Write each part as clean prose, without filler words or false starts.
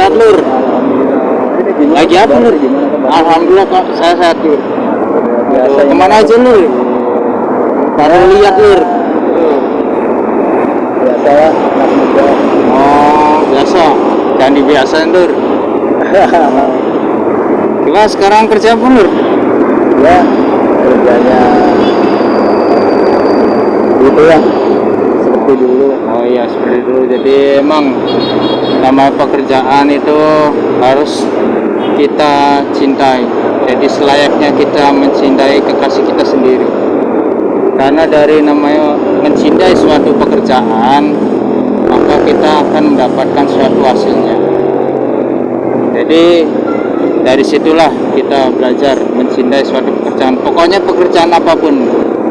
sehat lur. Lagi apa lur? Alhamdulillah kok saya sehat lur. Biasa, kemana aja lur? Baru lihat lur. Biasa ya, anak muda. Oh biasa, jangan dibiasain lur. Gimana sekarang kerja apa lur? Ya, kerjanya gitu ya, seperti dulu. Oh iya seperti dulu. Jadi emang namanya pekerjaan itu harus kita cintai. Jadi selayaknya kita mencintai kekasih kita sendiri. Karena dari namanya mencintai suatu pekerjaan, maka kita akan mendapatkan suatu hasilnya. Jadi dari situlah kita belajar mencintai suatu pekerjaan. Pokoknya pekerjaan apapun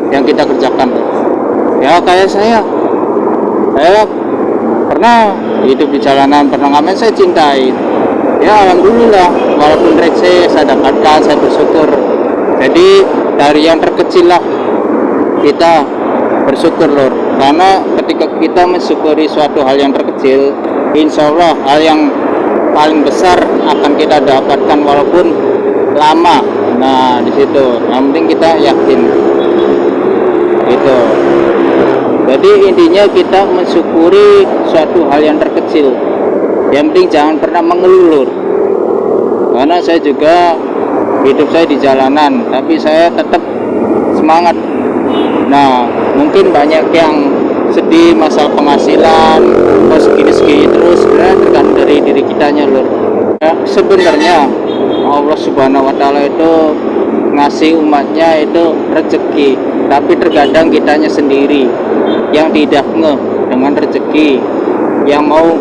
yang kita kerjakan. Ya kayak saya pernah hidup di jalanan, pernah ngamen, saya cintai. Ya alhamdulillah, walaupun receh saya dapatkan, saya bersyukur. Jadi dari yang terkecil lah kita bersyukur lor. Karena ketika kita mensyukuri suatu hal yang terkecil, insya Allah hal yang paling besar akan kita dapatkan walaupun lama. Nah di situ yang penting kita yakin itu. Jadi intinya kita mensyukuri suatu hal yang terkecil. Yang penting jangan pernah mengeluh. Karena saya juga hidup saya di jalanan, tapi saya tetap semangat. Nah mungkin banyak yang sedih masalah penghasilan, kok segini-segini terus. Sebenarnya tergantung dari diri kitanya lur. Ya, sebenarnya Allah Subhanahu Wa Taala itu ngasih umatnya itu rezeki, tapi terkadang kitanya sendiri yang tidak ngeh dengan rezeki yang mau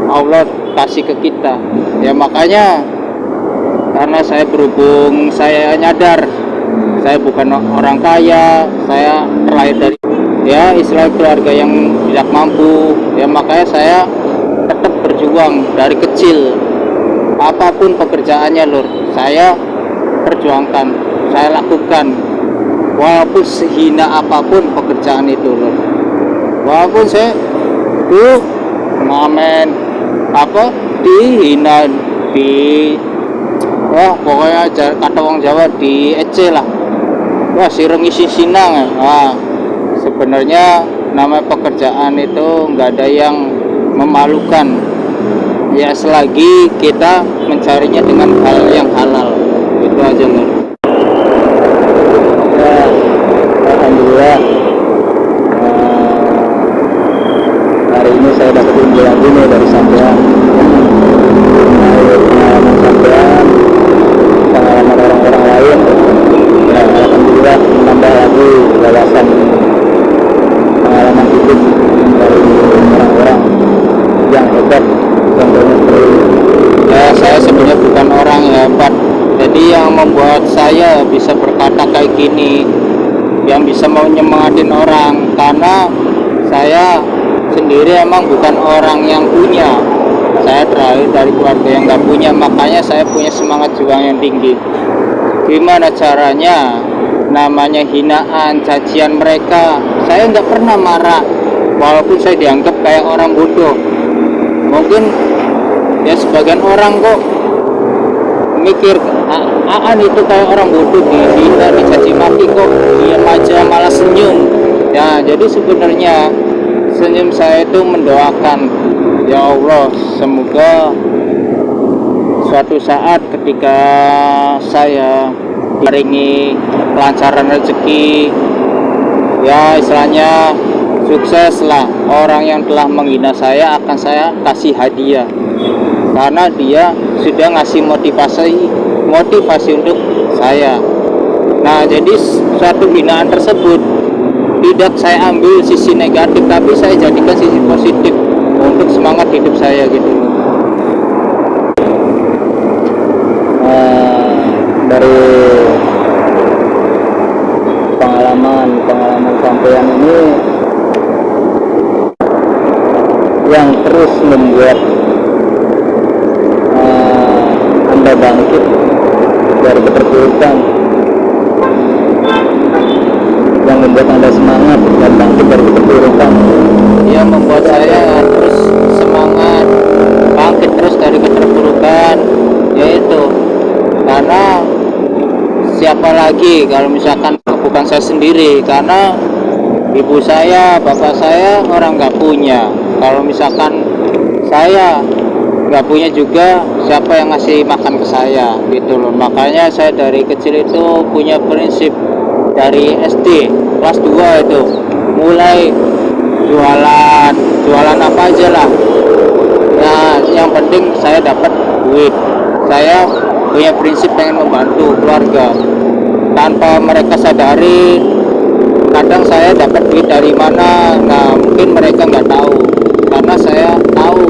Allah kasih ke kita. Ya makanya karena saya berhubung saya nyadar saya bukan orang kaya, saya terlahir dari ya istilah keluarga yang tidak mampu, ya makanya saya tetap berjuang dari kecil. Apapun pekerjaannya lur, saya perjuangkan, saya lakukan walaupun sehina apapun pekerjaan itu lur. Walaupun saya tuh ngamen apa dihina, di wah pokoknya kata orang Jawa di ece lah, wah sireng isi sinang. Wah sebenarnya nama pekerjaan itu nggak ada yang memalukan ya selagi kita mencarinya dengan hal yang halal. Itu aja lur. Ya, alhamdulillah hari ini saya dapat ilmu lagi nih dari sampean. Pengalaman sampean, pengalaman orang-orang lain. Ya, alhamdulillah menambah lagi wawasan pengalaman hidup dari orang-orang yang hebat. Contohnya seperti Ya saya sebenarnya bukan orang yang hebat. Jadi yang membuat saya bisa berkata kayak gini, yang bisa mau nyemangatin orang, karena saya sendiri emang bukan orang yang punya. Saya terlahir dari keluarga yang nggak punya, makanya saya punya semangat juang yang tinggi. Gimana caranya? Namanya hinaan, cacian mereka, saya nggak pernah marah, walaupun saya dianggap kayak orang bodoh. Mungkin ya sebagian orang kok mikir Aan itu kayak orang bodoh, dihina, dicaci maki kok diam aja malah senyum. Ya jadi sebenarnya senyum saya itu mendoakan, ya Allah semoga suatu saat ketika saya diringi kelancaran rezeki, ya istilahnya sukses lah, orang yang telah menghina saya akan saya kasih hadiah karena dia sudah ngasih motivasi untuk saya. Nah jadi suatu hinaan tersebut tidak saya ambil sisi negatif, tapi saya jadikan sisi positif untuk semangat hidup saya gitu. Dari pengalaman sampean ini yang terus membuat Anda bangkit dari keterpurukan, yang membuat Anda semangat dan bangkit dari keterpurukan. Yang membuat saya terus semangat bangkit terus dari siapa lagi kalau misalkan bukan saya sendiri, karena ibu saya, bapak saya orang nggak punya. Kalau misalkan saya nggak punya juga, siapa yang ngasih makan ke saya gitu loh. Makanya saya dari kecil itu punya prinsip, dari SD kelas 2 itu mulai jualan apa aja lah. Nah, yang penting saya dapat duit. Saya punya prinsip pengen membantu keluarga tanpa mereka sadari. Kadang saya dapat duit dari mana, nah mungkin mereka nggak tahu, karena saya tahu.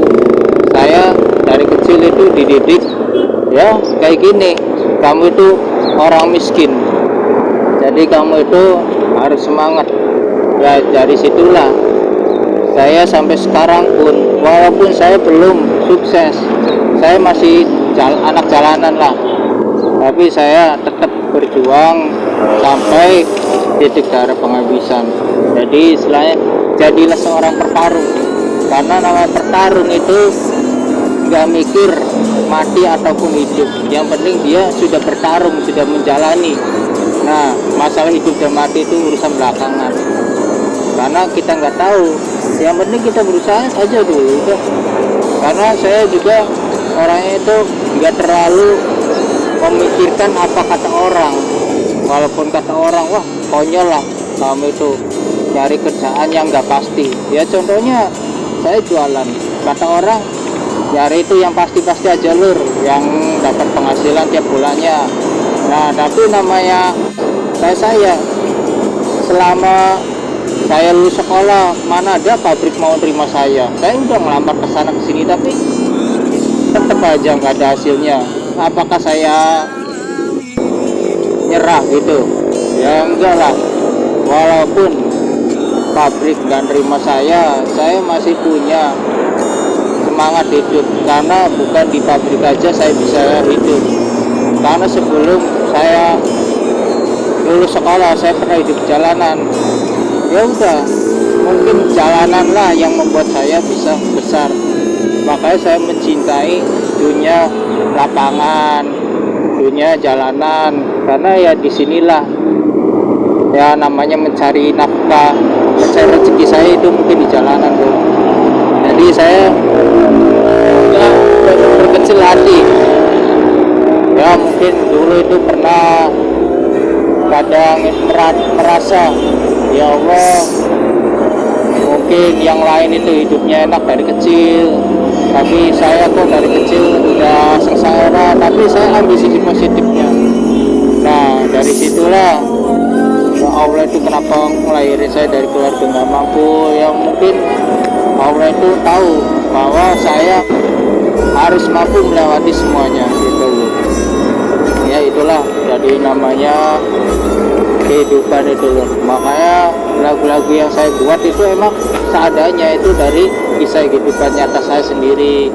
Saya dari kecil itu dididik ya kayak gini, kamu itu orang miskin, jadi kamu itu harus semangat. Ya dari situlah saya sampai sekarang pun, walaupun saya belum sukses, saya masih anak jalanan lah, tapi saya tetap berjuang sampai titik darah penghabisan. Jadi istilahnya jadilah seorang pertarung, karena namanya pertarung itu nggak mikir mati ataupun hidup, yang penting dia sudah bertarung, sudah menjalani. Nah, masalah hidup dan mati itu urusan belakangan, karena kita nggak tahu. Yang penting kita berusaha aja dulu udah. Karena saya juga orangnya itu nggak terlalu memikirkan apa kata orang, walaupun kata orang wah konyol lah kamu itu cari kerjaan yang nggak pasti. Ya contohnya saya jualan, kata orang cari itu yang pasti-pasti aja lur, yang dapat penghasilan tiap bulannya. Nah tapi namanya saya selama saya lulus sekolah, mana ada pabrik mau terima saya. Saya udah ngelamar ke sana kesini, tapi tetap aja nggak ada hasilnya. Apakah saya nyerah gitu? Ya enggak lah. Walaupun pabrik nggak terima saya masih punya semangat hidup, karena bukan di pabrik aja saya bisa hidup. Karena sebelum saya lulus sekolah saya pernah hidup jalanan. Ya udah, mungkin jalanan lah yang membuat saya bisa besar. Makanya saya mencintai dunia lapangan, dunia jalanan, karena ya disinilah ya namanya mencari nafkah, mencari rezeki saya itu mungkin di jalanan bro. Jadi saya ya berkecil hati. Ya mungkin dulu itu pernah kadang merasa, ya Allah, mungkin yang lain itu hidupnya enak dari kecil, tapi saya kok dari kecil udah sengsara. Tapi saya ambil sisi positifnya. Nah dari situlah ya Allah itu kenapa ngelahirin saya dari keluarga nggak mampu. Ya mungkin Allah itu tahu bahwa saya harus mampu melewati semuanya gitu loh. Ya itulah jadi namanya kehidupan itu loh. Makanya lagu-lagu yang saya buat itu emang seadanya, itu dari kisah kehidupan nyata saya sendiri.